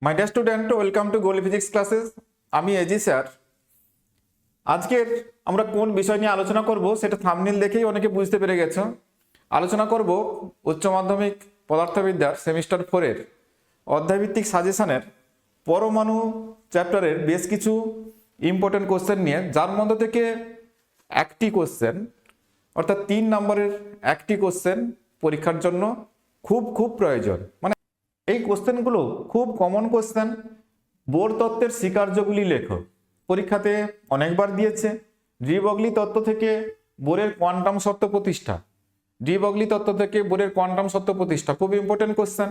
My dear student, welcome to goal physics classes. আমি AG sir. আজকের আমরা কোন বিষয় নিয়ে আলোচনা করব সেটা থাম্বনেল দেখেই অনেকে বুঝতে পেরে গেছো। আলোচনা করব উচ্চ মাধ্যমিক পদার্থবিদ্যার সেমিস্টার 4-এর অধ্যায়ভিত্তিক সাজেশনের পরমাণু চ্যাপ্টারের বেশ কিছু ইম্পর্টেন্ট কোশ্চেন নিয়ে, যার মধ্য থেকে একটি কোশ্চেন অর্থাৎ 3 নম্বরের একটি কোশ্চেন পরীক্ষার জন্য খুব প্রয়োজন। মানে এই কোশ্চেনগুলো খুব কমন কোশ্চেন। বোর তত্ত্বের স্বীকার্যগুলি লেখো, পরীক্ষাতে অনেকবার দিয়েছে। ডি ব্রগলি তত্ত্ব থেকে বোরের কোয়ান্টাম সত্য প্রতিষ্ঠা, ডি ব্রগলি তত্ত্ব থেকে বোরের কোয়ান্টাম সত্য প্রতিষ্ঠা খুব ইম্পর্টেন্ট কোশ্চেন।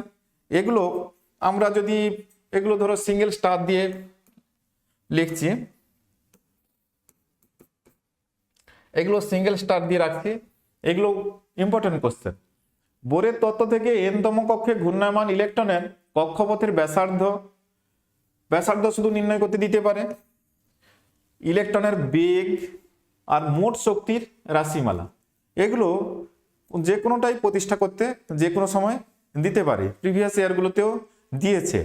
এগুলো আমরা যদি এগুলো ধরো সিঙ্গেল স্টার দিয়ে লিখছি, এগুলো সিঙ্গেল স্টার দিয়ে রাখছি, এগুলো ইম্পর্টেন্ট কোশ্চেন। বোরের তত্ত্ব থেকে এনতম কক্ষে ঘূর্ণায়মান ইলেকট্রনের কক্ষপথের ব্যাসার্ধ শুধু নির্ণয় করতে দিতে পারে, ইলেকট্রনের বেগ আর মোট শক্তির রাশিমালা, এগুলো যে কোনোটাই প্রতিষ্ঠা করতে যে কোনো সময় দিতে পারে, প্রিভিয়াস ইয়ারগুলোতেও দিয়েছে।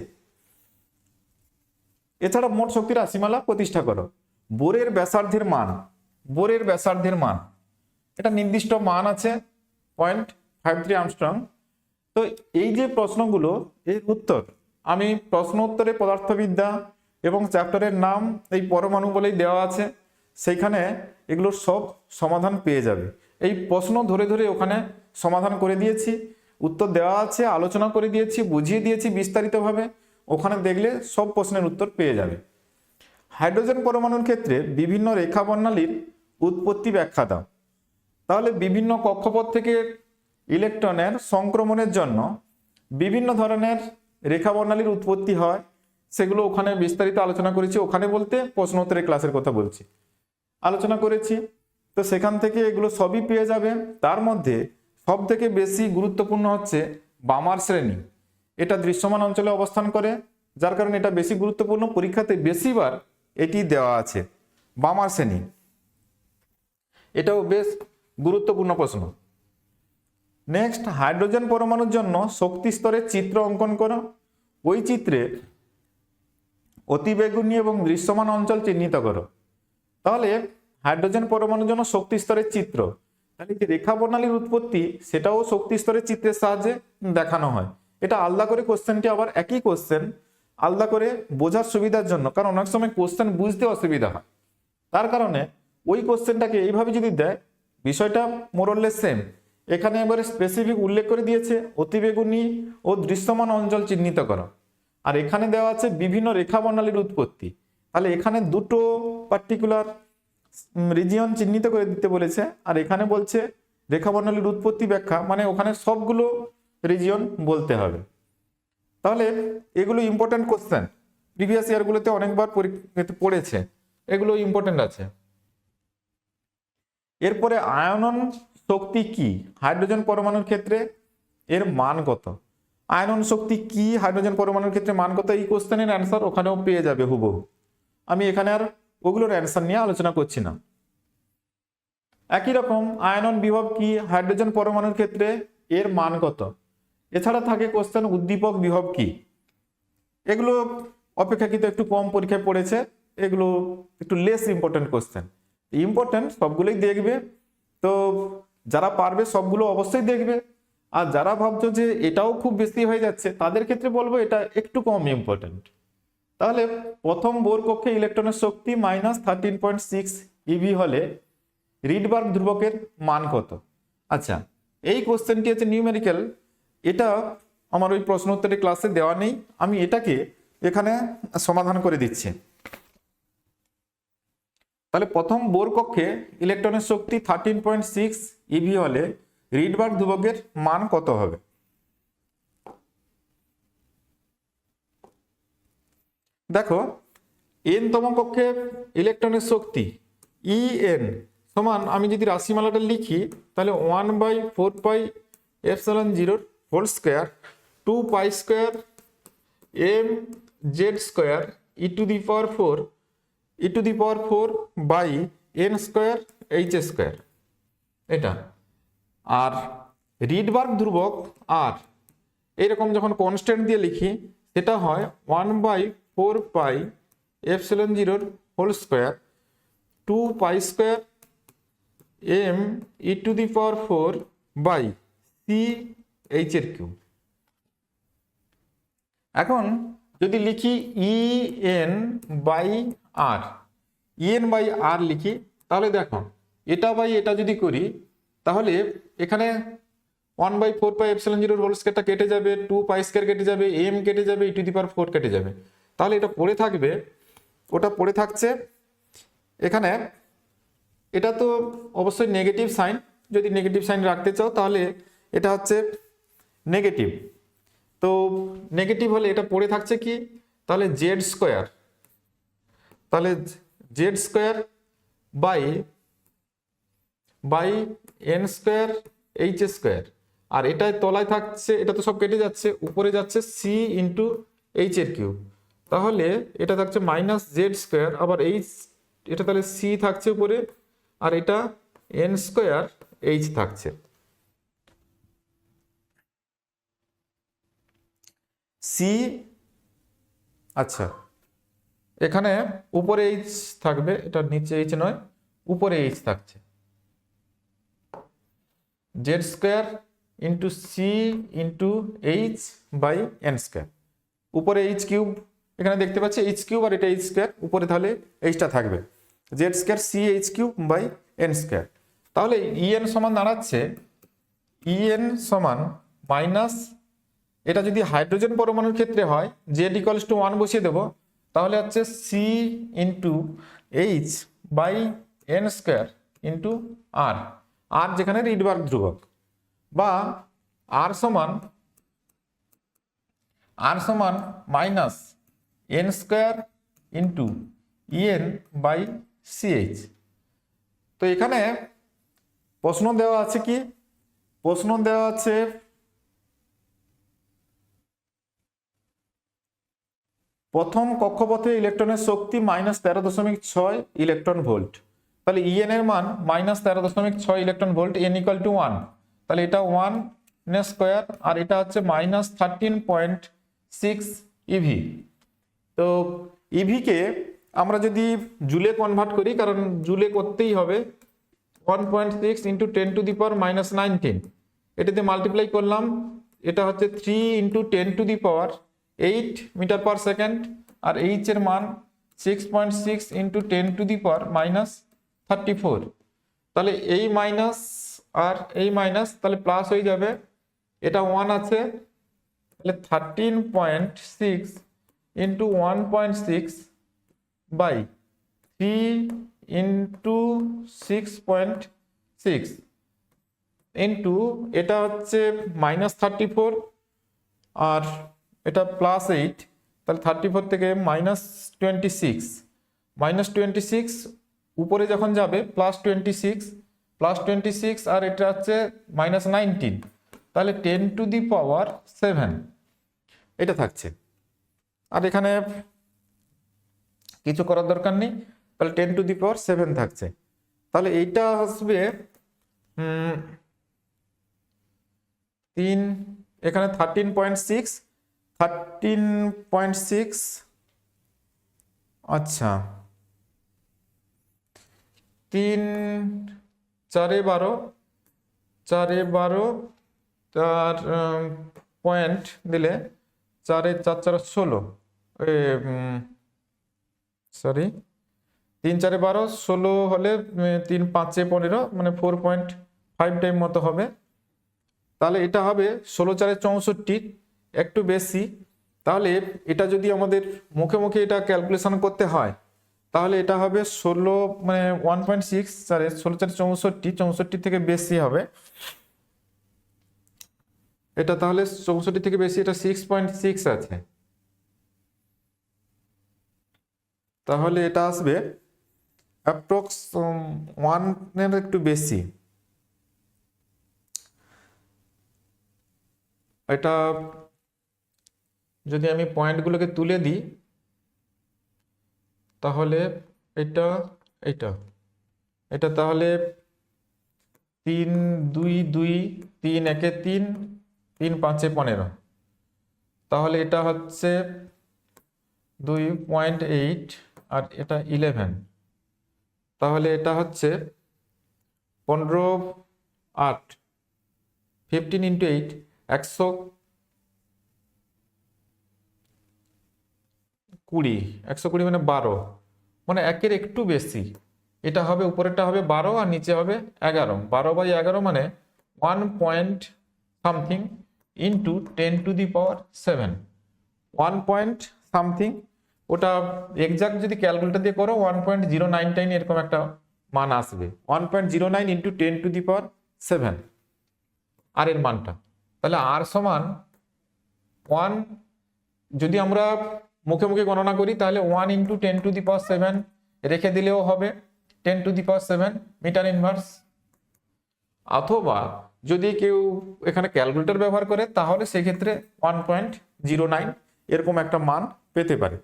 এছাড়া মোট শক্তির রাশিমালা প্রতিষ্ঠা করো। বোরের ব্যাসার্ধের মান এটা নির্দিষ্ট মান আছে 0.53 অ্যাংস্ট্রম। তো এই যে প্রশ্নগুলো, এর উত্তর আমি প্রশ্ন উত্তরে পদার্থবিদ্যা এবং চ্যাপ্টারের নাম এই পরমাণু বলেই দেওয়া আছে, সেইখানে এগুলোর সব সমাধান পেয়ে যাবে। এই প্রশ্ন ধরে ধরে ওখানে সমাধান করে দিয়েছি, উত্তর দেওয়া আছে, আলোচনা করে দিয়েছি, বুঝিয়ে দিয়েছি বিস্তারিতভাবে। ওখানে দেখলে সব প্রশ্নের উত্তর পেয়ে যাবে। হাইড্রোজেন পরমাণুর ক্ষেত্রে বিভিন্ন রেখা বর্ণালীর উৎপত্তি ব্যাখ্যা দাও। তাহলে বিভিন্ন কক্ষপথ থেকে ইলেকট্রনের সংক্রমণের জন্য বিভিন্ন ধরনের রেখা বর্ণালীর উৎপত্তি হয়, সেগুলো ওখানে বিস্তারিত আলোচনা করেছি। ওখানে বলতে প্রশ্ন উত্তরের ক্লাসের কথা বলছি, আলোচনা করেছি। তো সেখান থেকে এগুলো সবই পেয়ে যাবে। তার মধ্যে সব থেকে বেশি গুরুত্বপূর্ণ হচ্ছে বামার শ্রেণী। এটা দৃশ্যমান অঞ্চলে অবস্থান করে, যার কারণে এটা বেশি গুরুত্বপূর্ণ। পরীক্ষাতে বেশিবার এটি দেওয়া আছে, বামার শ্রেণী। এটাও বেশ গুরুত্বপূর্ণ প্রশ্ন। নেক্সট, হাইড্রোজেন পরমাণুর জন্য শক্তি স্তরের চিত্র অঙ্কন করো। ওই চিত্রে অতিবেগুনি এবং দৃশ্যমান অঞ্চল চিহ্নিত করো। তাহলে হাইড্রোজেন পরমাণুর জন্য শক্তি স্তরের চিত্র, তাহলে যে রেখা বর্ণালীর উৎপত্তি সেটাও শক্তি স্তরের চিত্রের সাহায্যে দেখানো হয়। এটা আলাদা করে কোশ্চেনটি, আবার একই কোশ্চেন আলাদা করে বোঝার সুবিধার জন্য, কারণ অনেক সময় কোশ্চেন বুঝতে অসুবিধা হয়। তার কারণে ওই কোশ্চেনটাকে এইভাবে যদি দেয়, বিষয়টা মোরলেস সেম। এখানে এবারে স্পেসিফিক উল্লেখ করে দিয়েছে অতিবেগুনি ও দৃশ্যমান অঞ্চল চিহ্নিত করো, আর এখানে দেওয়া আছে বিভিন্ন রেখা বর্ণালীর উৎপত্তি। তাহলে এখানে দুটো পার্টিকুলার রিজিয়ন চিহ্নিত করে দিতে বলেছে, আর এখানে বলছে রেখা বর্ণালীর উৎপত্তি ব্যাখ্যা, মানে ওখানে সবগুলো রিজিয়ন বলতে হবে। তাহলে এগুলো ইম্পর্টেন্ট কোশ্চেন, প্রিভিয়াস ইয়ারগুলোতে অনেকবার পড়েছে, এগুলো ইম্পর্টেন্ট আছে। এরপরে আয়নন শক্তি কি হাইড্রোজেন পরমাণুর ক্ষেত্রে, এর মান কত? আয়নন শক্তি কি হাইড্রোজেন পরমাণুর ক্ষেত্রে মান কত? এই কোশ্চেনের অ্যান্সার ওখানেও পেয়ে যাবে হুবহু। আমি এখানে আর ওগুলোর অ্যান্সার নিয়ে আলোচনা করছি না। একই রকম আয়নন বিভব কি হাইড্রোজেন পরমাণুর ক্ষেত্রে, এর মান কত? এছাড়া থাকে কোশ্চেন উদ্দীপক বিভব কি। এগুলো অপেক্ষাকৃত একটু কম পরীক্ষায় পড়েছে, এগুলো একটু লেস ইম্পর্টেন্ট কোশ্চেন। ইম্পর্টেন্ট সবগুলোই দেখবে, তো যারা পারবে সবগুলো অবশ্যই দেখবে। আর যারা ভাবছো যে এটাও খুব বেশি হয়ে যাচ্ছে, তাদের ক্ষেত্রে বলবো এটা একটু কম ইম্পর্টেন্ট। তাহলে প্রথম বোর কক্ষে ইলেকট্রনের শক্তি -13.6 ইভি হলে রিডবার্গ ধ্রুবকের মান কত? আচ্ছা, এই কোশ্চেনটি হচ্ছে নিউমেরিক্যাল। এটা আমার ওই প্রশ্ন উত্তরের ক্লাসে দেওয়া নেই, আমি এটাকে এখানে সমাধান করে দিচ্ছি। তাহলে প্রথম বোর কক্ষে ইলেকট্রনের শক্তি 13.6 ইভি হলে রিডবার্গ ধ্রুবকের মান কত হবে? দেখো, এন তম কক্ষে ইলেকট্রনের শক্তি ইএন সমান, আমি যদি রাশিমালাটা লিখি তাহলে 1/4πε0 whole square 2π² M Z square e⁴ by n square H square, এটা। আর রিডবার্গ ধ্রুবক আর এইরকম যখন কনস্ট্যান্ট দিয়ে লিখি, সেটা হয় 1/4πε0² 2π² m e⁴ by C H এর কিউব। এখন যদি লিখি en/r লিখি, তাহলে দেখো এটা বাই এটা যদি করি তাহলে এখানে 1/4πε0² কেটে যাবে, 2π² কেটে যাবে, m কেটে যাবে, e⁴ কেটে যাবে। তাহলে এটা পড়ে থাকবে, ওটা পড়ে থাকছে এখানে। এটা তো অবশ্যই নেগেটিভ সাইন, যদি নেগেটিভ সাইন রাখতে চাও তাহলে এটা হচ্ছে নেগেটিভ। তো নেগেটিভ হলে এটা পড়ে থাকছে কি, তাহলে z², তাহলে z² বাই n² h², আর এটাই তলায় থাকছে, এটা তো সব কেটে যাচ্ছে, উপরে যাচ্ছে c ইন্টু h এর কিউব। তাহলে এটা থাকছে -z², আবার h, এটা তাহলে c থাকছে উপরে, আর এটা n² h থাকছে। c, আচ্ছা এখানে উপরে h থাকবে, এটা নিচে h নয়, উপরে h থাকছে, z² into c into h by n²। উপরে h³ এখানে দেখতে পাচ্ছি h³ আর এটা h², উপরে তাহলে এইচটা থাকবে, z² c h³ by n²। তাহলে en সমান দাঁড়াচ্ছে, en সমান মাইনাস, এটা যদি হাইড্রোজেন পরমাণুর ক্ষেত্রে হয় z = 1 বসিয়ে দেব, তাহলে হচ্ছে c into h by n² into r, আর যেখানে রিডবার্গ ধ্রুবক, বা r সমান minus n² into en by ch। তো এখানে প্রশ্ন দেওয়া আছে কি, প্রশ্ন দেওয়া আছে প্রথম কক্ষপথে ইলেকট্রনের শক্তি -13.6 ইলেকট্রন ভোল্ট। তাহলে en এর মান -13.6 ইলেকট্রন ভোল্ট, n = 1, তাহলে এটা 1² আর এটা হচ্ছে -13.6 eV। তো ইভি কে আমরা যদি জুলে কনভার্ট করি, কারণ জুলে করতেই হবে, 1.6 × 10⁻⁻19, এটাতে মাল্টিপ্লাই করলাম, এটা হচ্ছে 3 × 10⁸8 মিটার পার সেকেন্ড, আর এইচ এর মান 6.6 × 10⁻34। তাহলে এই মাইনাস আর এই মাইনাস তাহলে প্লাস হয়ে যাবে, এটা 1 আছে, তাহলে 13.6 × 1.6 বাই 3 × 6.6 ইন্টু এটা হচ্ছে -34 আর এটা +8, তাহলে 34 থেকে -26 উপরে যখন যাবে +26 আর এটা হচ্ছে -19, তাহলে 10⁻7 এটা থাকছে। আর এখানে কিছু করার দরকার নেই, তাহলে 10⁻7 থাকছে। তাহলে এইটা আসবে 3, এখানে 13.6, আচ্ছা 3 4 12 তার পয়েন্ট দিলে 4 4 4 16, সরি 3 4 12 16 হলে 3 5 15, মানে 4.5 টাইম মতো হবে। তাহলে এটা হবে 16 4 64, একটু বেশি। তাহলে এটা যদি আমাদের মুখে মুখে এটা ক্যালকুলেশন করতে হয়, তাহলে এটা হবে 16, মানে 1.6 16 4 64 থেকে বেশি হবে এটা, তাহলে 64 থেকে বেশি, এটা 6.6 আছে, তাহলে এটা আসবে অ্যাপ্রক্স 1 এর একটু বেশি। এটা যদি আমি পয়েন্টগুলোকে তুলে দিই, তাহলে এটা তাহলে 3 2 2 3 1 3 3 5 15, তাহলে এটা হচ্ছে 2.8 আর এটা 11, তাহলে এটা হচ্ছে 15/8, 15 × 8, 120, 120 মানে 12, মানে একের একটু বেশি। এটা হবে, উপরেরটা হবে 12 আর নিচে হবে 11, 12/11 মানে 1 point something into 10⁻7, 1 point something. ওটা এক্সাক্ট যদি ক্যালকুলেটর দিয়ে করো 1.099 এরকম একটা মান আসবে, 1.09 ইন্টু 10⁻7 আর এর মানটা। তাহলে আর সমান 1, যদি আমরা মুখে মুখে গণনা করি তাহলে 1 ইন্টু 10⁻7 রেখে দিলেও হবে 10⁻7 মিটার ইনভার্স। অথবা যদি কেউ এখানে ক্যালকুলেটর ব্যবহার করে তাহলে সেক্ষেত্রে 1.09 এরকম একটা মান পেতে পারে,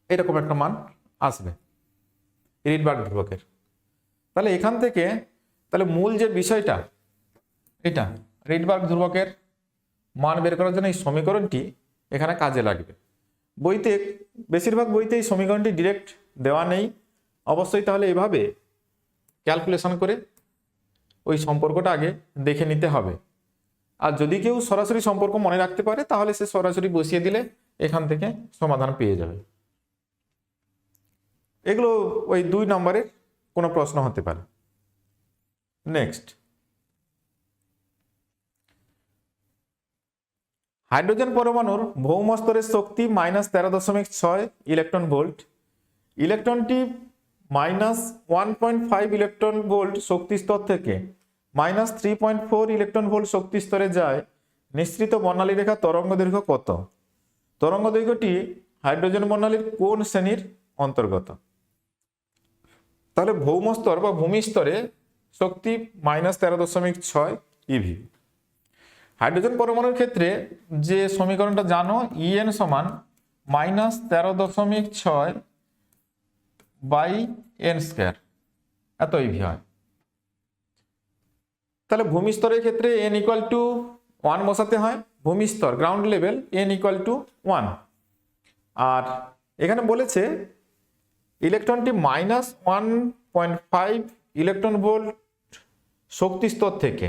এরকম একটা মান আসবে রিডবার্গ ধ্রুবকের। তাহলে এখান থেকে তাহলে মূল যে বিষয়টা, এটা রিডবার্গ ধ্রুবকের মান বের করার জন্য এই সমীকরণটি এখানে কাজে লাগবে। বইতে বেশিরভাগ বইতে এই সমীকরণটি ডিরেক্ট দেওয়া নেই, অবশ্যই তাহলে এভাবে ক্যালকুলেশন করে ওই সম্পর্কটা আগে দেখে নিতে হবে। আর যদি কেউ সরাসরি সম্পর্ক মনে রাখতে পারে তাহলে সে সরাসরি বসিয়ে দিলে এখান থেকে সমাধান পেয়ে যাবে। এগুলো ওই 2 নম্বরের কোনো প্রশ্ন হতে পারে। নেক্সট, হাইড্রোজেন পরমাণুর ভৌম স্তরের শক্তি -13.6 ইলেকট্রন ভোল্ট। ইলেকট্রনটি -1.5 ইলেকট্রন ভোল্ট শক্তি স্তর থেকে -3.4 ইলেকট্রন ভোল্ট শক্তি স্তরে যায়। নিঃসৃত বর্ণালী রেখা তরঙ্গ দৈর্ঘ্য কত? তরঙ্গ দৈর্ঘ্যটি হাইড্রোজেন বর্ণালীর কোন শ্রেণীর অন্তর্গত? তাহলে ভৌম স্তর বা ভূমি স্তরে শক্তি -13.6 ইভি। হাইড্রোজেন পরমাণুর ক্ষেত্রে যে সমীকরণটা জানো, En সমান -13.6 বাই n স্কয়ার, এত ইভি হয়। তাহলে ভূমি স্তরের ক্ষেত্রে n = 1 বসাতে হয়, ভূমি স্তর গ্রাউন্ড লেভেল n = 1। আর এখানে বলেছে ইলেকট্রনটি -1.5 ইলেকট্রন ভোল্ট শক্তি স্তর থেকে,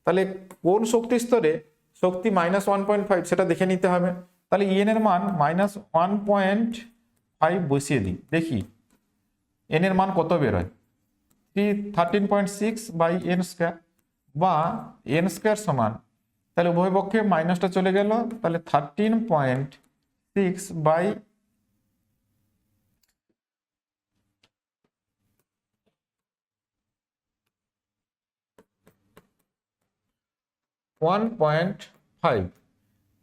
তাহলে কোন শক্তি স্তরে শক্তি -1.5 সেটা দেখে নিতে হবে। তাহলে en এর মান -1.5 বসিয়ে দিই, দেখি n এর মান কত বেরোয়। 13.6 বাই n স্কয়ার, বা n স্কয়ার সমান, তাহলে উভয় পক্ষে মাইনাসটা চলে গেল, তাহলে 13.6 বাই 1.5,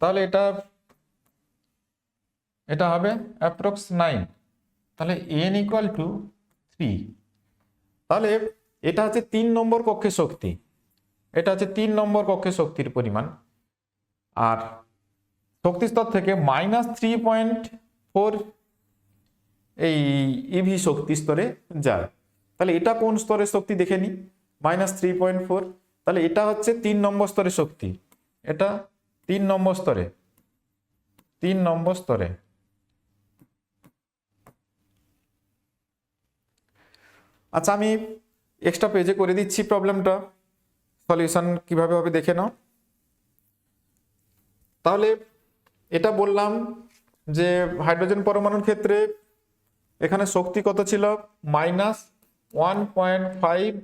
তাহলে এটা হবে অ্যাপ্রক্স 9, তাহলে n = 3। তাহলে এটা হচ্ছে 3 নম্বর কক্ষে শক্তি, এটা হচ্ছে 3 নম্বর কক্ষে শক্তির পরিমাণ। আর শক্তি স্তর থেকে -3.4 এই ইভি শক্তি স্তরে যায়। তাহলে এটা কোন স্তরের শক্তি দেখে নি, -3.4, তাহলে এটা হচ্ছে 3 নম্বর স্তরের শক্তি, এটা 3 নম্বর স্তরে, 3 নম্বর স্তরে। আচ্ছা, আমি এক্সট্রা পেজে করে দিচ্ছি প্রবলেমটা, সলিউশন কিভাবে হবে দেখে নাও। তাহলে এটা বললাম যে হাইড্রোজেন পরমাণুর ক্ষেত্রে এখানে শক্তি কত ছিল, -1.5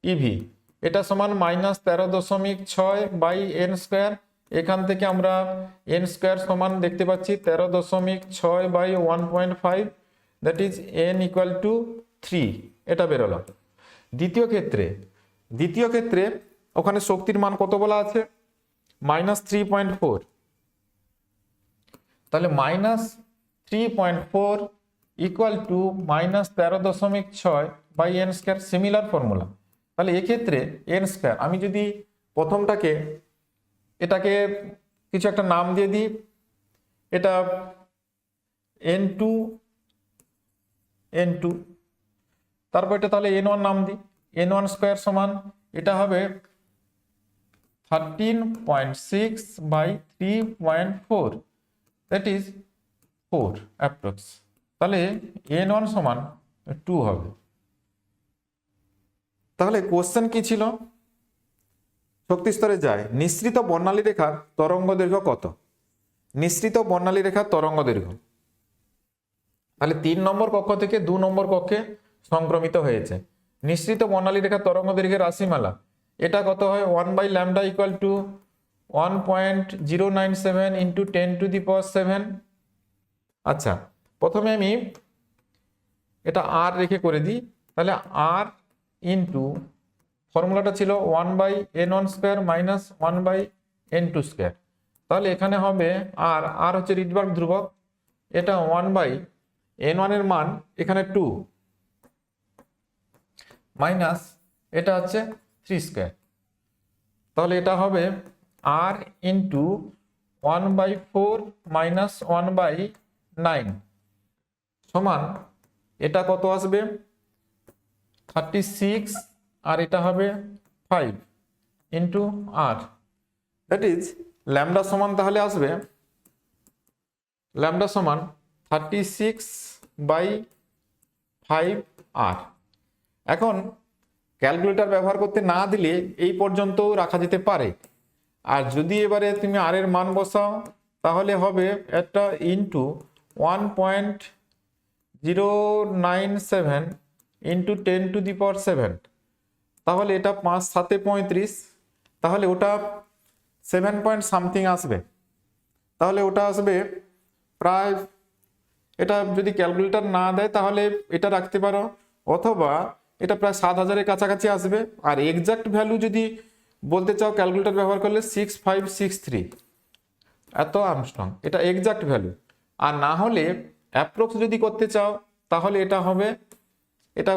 ইভি, এটা সমান -13.6 বাই n স্কয়ার। এখান থেকে আমরা n স্কয়ার সমান দেখতে পাচ্ছি 13.6 বাই 1.5, দ্যাট ইজ n = 3, এটা বেরোলো। দ্বিতীয় ক্ষেত্রে ওখানে শক্তির মান কত বলা আছে, -3.4, তাহলে -3.4 = -13.6 by n square, similar formula. তাহলে এক্ষেত্রে n স্কয়ার, আমি যদি প্রথমটাকে এটাকে কিছু একটা নাম দিয়ে দিই, এটা n2, তারপর এটা তাহলে n1 নাম দিই, n1 স্কয়ার সমান এটা হবে 13.6 by 3.4, দ্যাট ইজ 4 অ্যাপ্রক্স। তাহলে n1 সমান 2 হবে। তাহলে কোশ্চেন কি ছিল? শক্তি স্তরে যায় নিঃসৃত বর্ণালী রেখার তরঙ্গ দৈর্ঘ্য কত? নিঃসৃত বর্ণালী রেখার তরঙ্গ দৈর্ঘ্য, তাহলে 3 নম্বর কক্ষ থেকে 2 নম্বর কক্ষে সংক্রমিত হয়েছে। নিঃসৃত বর্ণালী রেখার তরঙ্গ দৈর্ঘ্যের রাশিমালা, এটা কত হয়? 1/λ ইকুয়াল টু 1.097 ইন্টু 10⁻⁷। আচ্ছা, প্রথমে আমি এটা আর রেখে করে দিই। তাহলে আর ইন্টু ফর্মুলাটা ছিল 1/n1² মাইনাস 1/n2²। তাহলে এখানে হবে আর আর হচ্ছে রিডবার্গ ধ্রুবক, এটা 1/n1 এর মান এখানে 2 মাইনাস এটা হচ্ছে 3²। তাহলে এটা হবে আর ইন্টু 1/4 মাইনাস 1/9 সমান এটা কত আসবে? 36, আর এটা হবে 5 into R, that is lambda সমান তাহলে আসবে ল্যামডা সমান 36/5 আর। এখন ক্যালকুলেটর ব্যবহার করতে না দিলে এই পর্যন্তও রাখা যেতে পারে, আর যদি এবারে তুমি আর এর মান বসাও তাহলে হবে একটা ইন্টু 1.097 ইন্টু 10⁻⁷, তাহলে এটা 5 7 35, তাহলে ওটা 7 পয়েন্ট সামথিং আসবে। তাহলে ওটা আসবে প্রায়, এটা যদি ক্যালকুলেটর না দেয় তাহলে এটা রাখতে পারো, অথবা এটা প্রায় 7000-এর কাছাকাছি আসবে। আর এক্সাক্ট ভ্যালু যদি বলতে চাও ক্যালকুলেটর ব্যবহার করলে 6563 এত আর্মস্ট্রং, এটা এক্সাক্ট ভ্যালু। আর না হলে অ্যাপ্রক্স যদি করতে চাও তাহলে এটা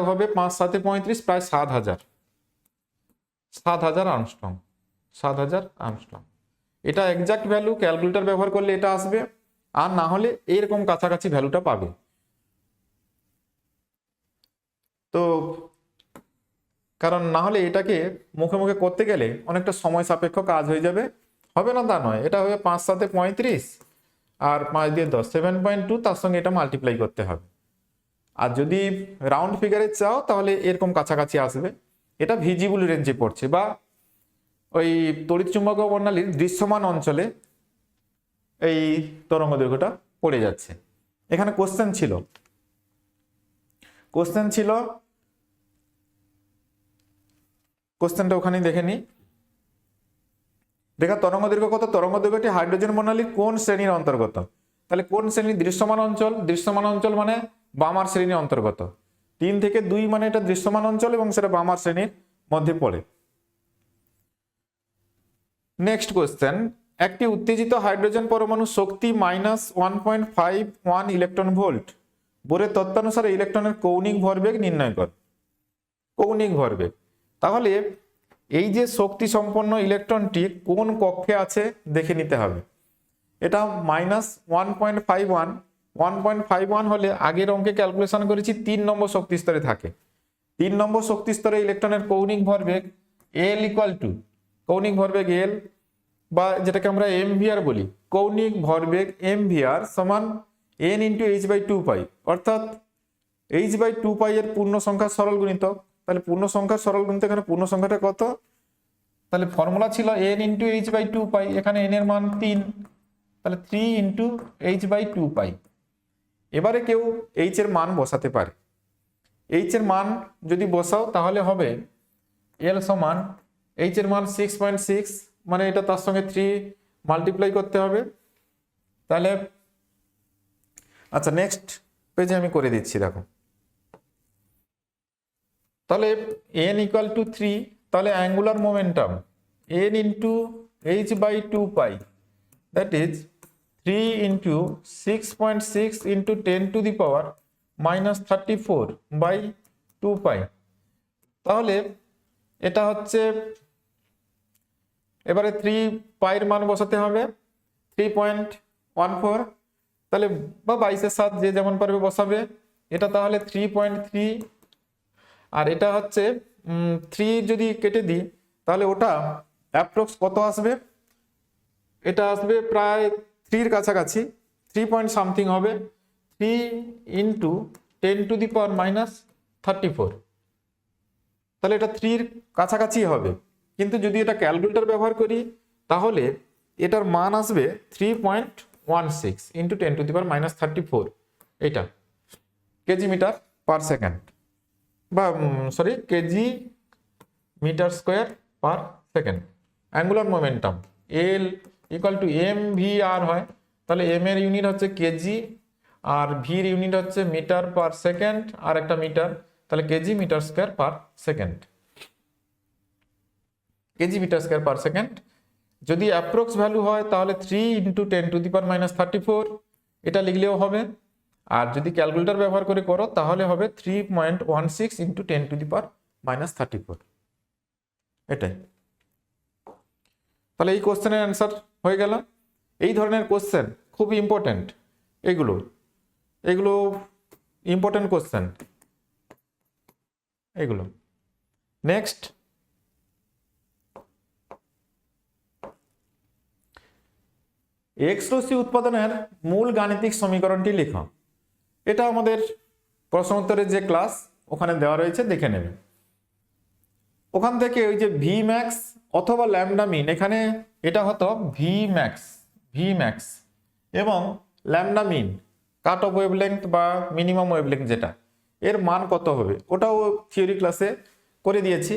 হবে 5 7 35, প্রায় 7000 আর্মস্ট্রং, 7000 আর্মস্ট্রং। এটা এক্সাক্ট ভ্যালু, ক্যালকুলেটর ব্যবহার করলে এটা আসবে, আর না হলে এরকম কাছাকাছি ভ্যালুটা পাবে। তো কারণ না হলে এটাকে মুখে মুখে করতে গেলে অনেকটা সময় সাপেক্ষ কাজ হয়ে যাবে, হবে না তা নয়। এটা হবে 5 7 35 আর 5 দিয়ে 10, 7.2, তার সঙ্গে এটা মাল্টিপ্লাই করতে হবে। আর যদি রাউন্ড ফিগারে চাও তাহলে এরকম কাছাকাছি আসবে। এটা ভিজিবল রেঞ্জে পড়ছে, বা ওই তড়িৎ চুম্বকীয় বর্ণালীর দৃশ্যমান অঞ্চলে এই তরঙ্গ দৈর্ঘ্যটা পড়ে যাচ্ছে। এখানে কোশ্চেন ছিল, কোশ্চেনটা ওখানেই দেখে নি। দেখা তরঙ্গ দৈর্ঘ্য কত? তরঙ্গ দৈর্ঘ্যটি হাইড্রোজেন বর্ণালীর কোন শ্রেণীর অন্তর্গত? তাহলে কোন শ্রেণী? দৃশ্যমান অঞ্চল। দৃশ্যমান অঞ্চল মানে বামার শ্রেণীর অন্তর্গত। 3 থেকে 2 মানে এটা দৃশ্যমান অঞ্চল এবং সেটা বামার শ্রেণীর মধ্যে পড়ে। নেক্সট কোশ্চেন, একটি উত্তেজিত হাইড্রোজেন পরমাণু শক্তি -1.51 ইলেকট্রন ভোল্ট, বোরের তত্ত্বানুসারে ইলেকট্রনের কৌণিক ভরবেগ নির্ণয় কর। কৌণিক ভরবেগ, তাহলে এই যে শক্তি সম্পন্ন ইলেকট্রনটি কোন কক্ষে আছে দেখে নিতে হবে। এটা -1.51 হলে আগের অঙ্কে ক্যালকুলেশন করেছি 3 নম্বর শক্তি স্তরে থাকে। 3 নম্বর শক্তি স্তরে ইলেকট্রনের কৌণিক ভরবেগ L ইকুয়াল টু, কৌণিক ভরবেগ L বা যেটাকে আমরা এমভিআর বলি, কৌণিক ভরবেগ এমভিআর সমান n ইন্টু h/2π, অর্থাৎ h/2π এর পূর্ণ সংখ্যার সরল গুণিতক। তাহলে পূর্ণ সংখ্যার সরল গুণিতক, এখানে পূর্ণ সংখ্যাটা কত? তাহলে ফর্মুলা ছিল n ইন্টু h/2π, এখানে n এর মান 3, তাহলে 3 ইন্টু h/2π। এবারে কেউ h এর মান বসাতে পারে। h এর মান যদি বসাও তাহলে হবে L সমান h এর মান 6.6, মানে এটা তার সঙ্গে 3 মাল্টিপ্লাই করতে হবে। তাহলে আচ্ছা, নেক্সট পেজে আমি করে দিচ্ছি, দেখো। তাহলে n ইকুয়াল টু 3, তাহলে angular momentum n into h/2π, that is 3 into 6.6 into 10⁻⁻34/2π। তাহলে এটা হচ্ছে, এবারে 3π এর মান বসাতে হবে 3.14, তাহলে বা 22/7 যে যেমন পারবে বসাবে। এটা তাহলে 3.3, আর এটা হচ্ছে 3 যদি কেটে দিই তাহলে ওটা অ্যাপ্রক্স কত আসবে? এটা আসবে প্রায় 3 এর কাছাকাছি, 3 পয়েন্ট সামথিং হবে। 3 ইন্টু 10⁻⁻34, তাহলে এটা 3 এর কাছাকাছি হবে। কিন্তু যদি এটা ক্যালকুলেটর ব্যবহার করি তাহলে এটার মান আসবে 3.16 ইন্টু 10⁻⁻34, এটা কেজি মিটার পার সেকেন্ড, বা sorry KG metre square per second. Angular momentum L equal to M V R হয়, তাহলে এম এর ইউনিট হচ্ছে কেজি আর ভির ইউনিট হচ্ছে মিটার পার সেকেন্ড আর একটা মিটার, তাহলে KG metre square per second, KG metre square per second. যদি approx value হয় তাহলে 3 ইন্টু 10⁻⁻34 এটা লিখলেও হবে, আর যদি ক্যালকুলেটর ব্যবহার করে করো তাহলে হবে 3.16 ইন্টু 10⁻⁻34, এটাই। তাহলে এই কোশ্চেনের অ্যান্সার হয়ে গেল। এই ধরনের কোশ্চেন খুব ইম্পর্টেন্ট, এগুলো ইম্পর্টেন্ট কোশ্চেন এগুলো। নেক্সট, এক্স রশ্মি উৎপাদনের মূল গাণিতিক সমীকরণটি লেখো। এটা আমাদের প্রশ্ন উত্তরের যে ক্লাস ওখানে দেওয়া রয়েছে, দেখে নেবে। ওখান থেকে ওই যে ভি ম্যাক্স অথবা ল্যামডা মিন, এখানে এটা হতো ভি ম্যাক্স এবং ল্যামডা মিন কাট অফ ওয়েভলেংথ বা মিনিমাম ওয়েভলেংথ, যেটা এর মান কত হবে ওটাও থিওরি ক্লাসে করে দিয়েছি।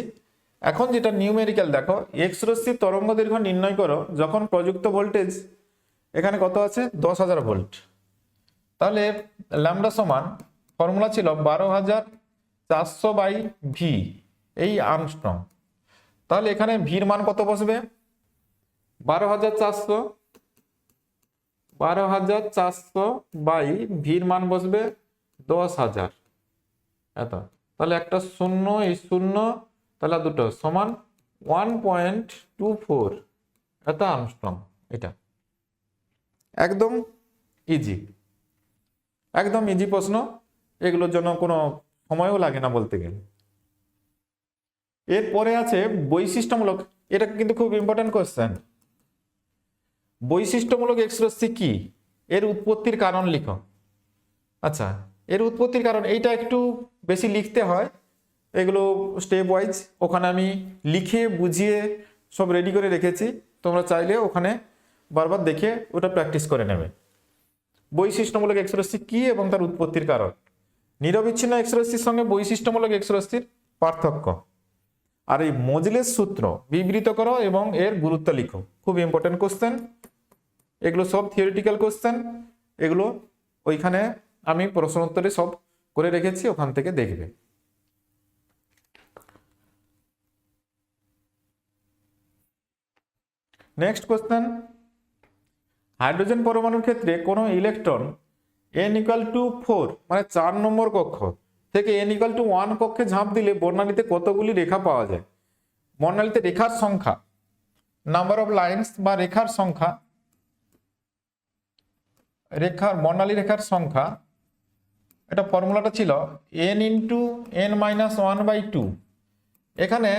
এখন যেটা নিউমেরিক্যাল দেখো, এক্স রশ্মির তরঙ্গ দৈর্ঘ্য নির্ণয় করো যখন প্রযুক্ত ভোল্টেজ এখানে কত আছে 10,000 ভোল্ট। তাহলে ল্যামডা সমান ফর্মুলা ছিল 12,400/ভি, এই আর্মস্ট্রং। তাহলে এখানে ভির মান কত বসবে? 12,400/ভির মান বসবে 10,000, এত। তাহলে একটা শূন্য, এই শূন্য, তাহলে দুটো সমান 1.24, এত আর্মস্ট্রং। এটা একদম ইজি, একদম ইজি প্রশ্ন, এগুলোর জন্য কোনো সময়ও লাগে না বলতে গেলে। এরপরে আছে বৈশিষ্ট্যমূলক, এটা কিন্তু খুব ইম্পর্টেন্ট কোশ্চেন। বৈশিষ্ট্যমূলক এক্স রশ্মি কি, এর উৎপত্তির কারণ লিখো। আচ্ছা, এর উৎপত্তির কারণ এইটা একটু বেশি লিখতে হয়, এগুলো স্টেপ ওয়াইজ ওখানে আমি লিখে বুঝিয়ে সব রেডি করে রেখেছি, তোমরা চাইলে ওখানে বারবার দেখে ওটা প্র্যাকটিস করে নেবে। বৈশিষ্ট্যমূলক এক্স রশ্মি কি এবং তার উৎপত্তির কারণ, নিরবিচ্ছিন্ন এক্স রশ্মির সঙ্গে বৈশিষ্ট্যমূলক এক্স রশ্মির পার্থক্য, আর এই মোজলেস সূত্র বিবৃত করো এবং এর গুরুত্ব লিখো। খুব ইম্পর্টেন্ট কোশ্চেন এগুলো, সব থিওরিটিক্যাল কোশ্চেন এগুলো। ওইখানে আমি প্রশ্ন উত্তরে সব করে রেখেছি, ওখান থেকে দেখবে। নেক্সট কোশ্চেন, হাইড্রোজেন পরমাণুর ক্ষেত্রে কোনো ইলেকট্রন n=4 মানে 4 নম্বর কক্ষ থেকে n=1 কক্ষে ঝাঁপ দিলে বর্ণালীতে কতগুলি রেখা পাওয়া যায়? বর্ণালীতে রেখার সংখ্যা, নাম্বার অফ লাইন্স বা রেখার সংখ্যা, বর্ণালী রেখার সংখ্যা, এটা ফর্মুলাটা ছিল n × n−1/2। এখানে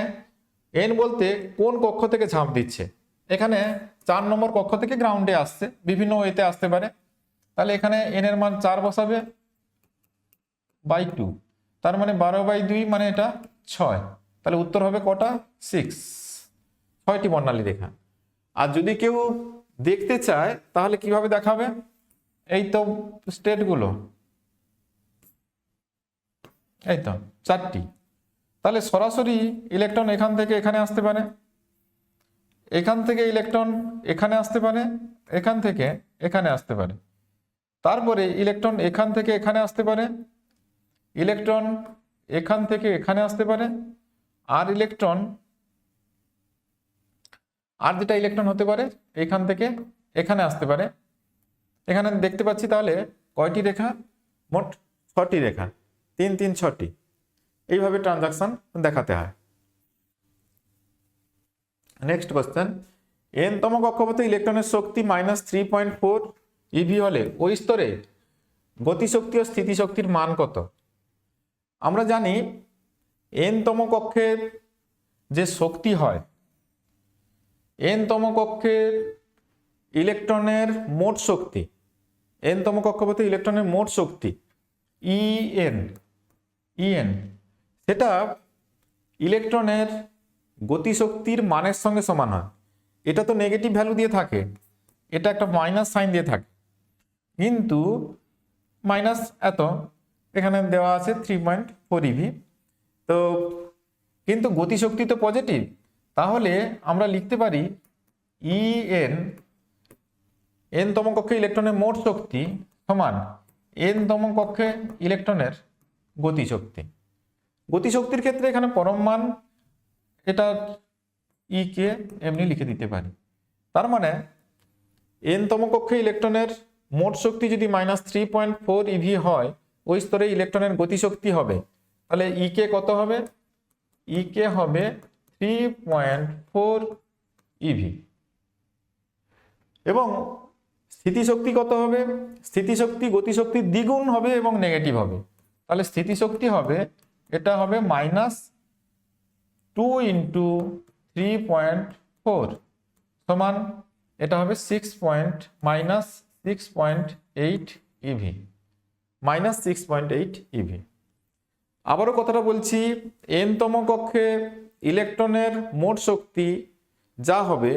n বলতে কোন কক্ষ থেকে ঝাঁপ দিচ্ছে, এখানে 4 নম্বর কক্ষ থেকে গ্রাউন্ডে আসছে, বিভিন্ন ওয়েতে আসতে পারে। তাহলে এখানে n এর মান 4 বসাবে /2, তার মানে 12/2 মানে এটা 6। তাহলে উত্তর হবে কটা? 6টি বর্ণালী রেখা। আর যদি কেউ দেখতে চায় তাহলে কিভাবে দেখাবে? এই তো স্টেটগুলো, এই তো 4টি। তাহলে সরাসরি ইলেকট্রন এখান থেকে এখানে আসতে পারে, এখান থেকে ইলেকট্রন এখানে আসতে পারে, এখান থেকে এখানে আসতে পারে, তারপরে ইলেকট্রন এখান থেকে এখানে আসতে পারে, ইলেকট্রন এখান থেকে এখানে আসতে পারে, আর ইলেকট্রন আর যেটা ইলেকট্রন হতে পারে এখান থেকে এখানে আসতে পারে। এখানে দেখতে পাচ্ছি তাহলে কয়টি রেখা? মোট 6টি রেখা, 3 3 6টি, এইভাবে ট্রানজাকশন দেখাতে হয়। নেক্সট কোশ্চেন, n-তম কক্ষপথে ইলেকট্রনের শক্তি -3.4 eV হলে ওই স্তরে গতিশক্তি ও স্থিতিশক্তির মান কত? আমরা জানি n-তম কক্ষের যে শক্তি হয় n তম কক্ষের ইলেকট্রনের মোট শক্তি, n তম কক্ষপথে ইলেকট্রনের মোট শক্তি En সেটা ইলেকট্রনের গতিশক্তির মানের সঙ্গে সমান হয়। এটা তো নেগেটিভ ভ্যালু দিয়ে থাকে, এটা একটা মাইনাস সাইন দিয়ে থাকে, কিন্তু মাইনাস এত এখানে দেওয়া আছে 3.4 eV। তো কিন্তু গতিশক্তি তো পজিটিভ, তাহলে আমরা লিখতে পারি n তম কক্ষে ইলেকট্রনের মোট শক্তি সমান n তম কক্ষে ইলেকট্রনের গতিশক্তি। গতিশক্তির ক্ষেত্রে এখানে পরম মান এটা ই কে এমনি লিখে দিতে পারি। তার মানে n তম কক্ষে ইলেকট্রনের মোট শক্তি যদি -3.4 eV হয়, ওই স্তরে ইলেকট্রনের গতিশক্তি হবে, তাহলে ই কে কত হবে? ই কে হবে 3.4 eV। এবং স্থিতিশক্তি কত হবে? স্থিতিশক্তি গতিশক্তির দ্বিগুণ হবে এবং নেগেটিভ হবে। তাহলে স্থিতিশক্তি হবে, এটা হবে -2 × 3.4 সমান এটা হবে -6.8 eV, -6.8 eV। আবারও কথাটা বলছি, n তম কক্ষে ইলেকট্রনের মোট শক্তি যা হবে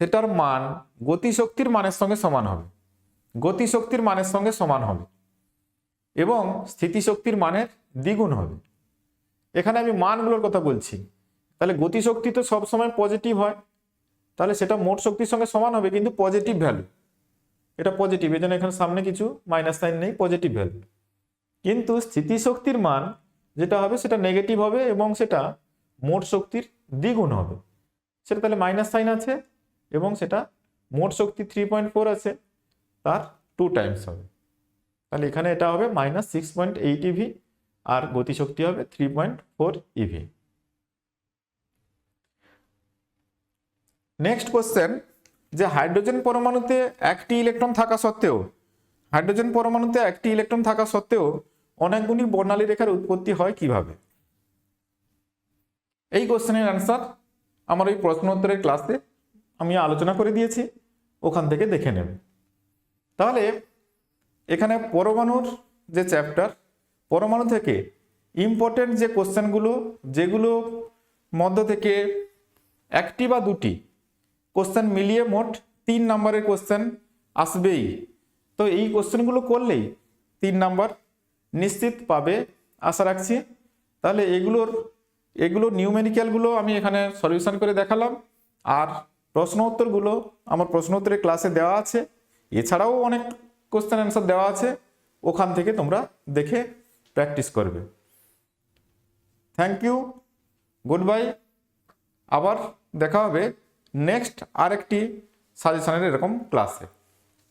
সেটার মান গতিশক্তির মানের সঙ্গে সমান হবে, গতিশক্তির মানের সঙ্গে সমান হবে এবং স্থিতিশক্তির মানের দ্বিগুণ হবে। এখানে আমি মানগুলোর কথা বলছি। তাহলে গতিশক্তি তো সবসময় পজিটিভ হয়, তাহলে সেটা মোট শক্তির সঙ্গে সমান হবে, কিন্তু পজিটিভ ভ্যালু, এটা পজিটিভ, এই জন্য এখানে সামনে কিছু মাইনাস সাইন নেই, পজিটিভ ভ্যালু। কিন্তু স্থিতিশক্তির মান যেটা হবে সেটা নেগেটিভ হবে এবং সেটা মোট শক্তির দ্বিগুণ হবে। সেটা তাহলে মাইনাস সাইন আছে এবং সেটা মোট শক্তি 3.4 আছে, তার 2 টাইমস হবে। তাহলে এখানে এটা হবে -6.8 eV আর গতিশক্তি হবে 3.4 eV। নেক্সট কোশ্চেন, যে হাইড্রোজেন পরমাণুতে একটি ইলেকট্রন থাকা সত্ত্বেও, হাইড্রোজেন পরমাণুতে একটি ইলেকট্রন থাকা সত্ত্বেও অনেকগুলি বর্ণালী রেখার উৎপত্তি হয় কিভাবে? এই কোশ্চেনের অ্যান্সার আমার ওই প্রশ্ন উত্তরের ক্লাসে আমি আলোচনা করে দিয়েছি, ওখান থেকে দেখে নেব। তাহলে এখানে পরমাণুর যে চ্যাপ্টার, পরমাণু থেকে ইম্পর্টেন্ট যে কোশ্চেনগুলো, যেগুলো মধ্য থেকে একটি বা দুটি কোশ্চেন মিলিয়ে মোট 3 নম্বরের কোশ্চেন আসবেই। তো এই কোশ্চেনগুলো করলেই 3 নম্বর নিশ্চিত পাবে আশা রাখছি। তাহলে এগুলো নিউমেরিক্যালগুলো আমি এখানে সলিউশন করে দেখালাম, আর প্রশ্ন উত্তরগুলো আমার প্রশ্ন উত্তরের ক্লাসে দেওয়া আছে। এছাড়াও অনেক কোশ্চেন অ্যান্সার দেওয়া আছে, ওখান থেকে তোমরা দেখে প্র্যাকটিস করবে। Thank you, good bye. আবার দেখা হবে নেক্সট আরেকটি সাজেশনের এরকম ক্লাসে।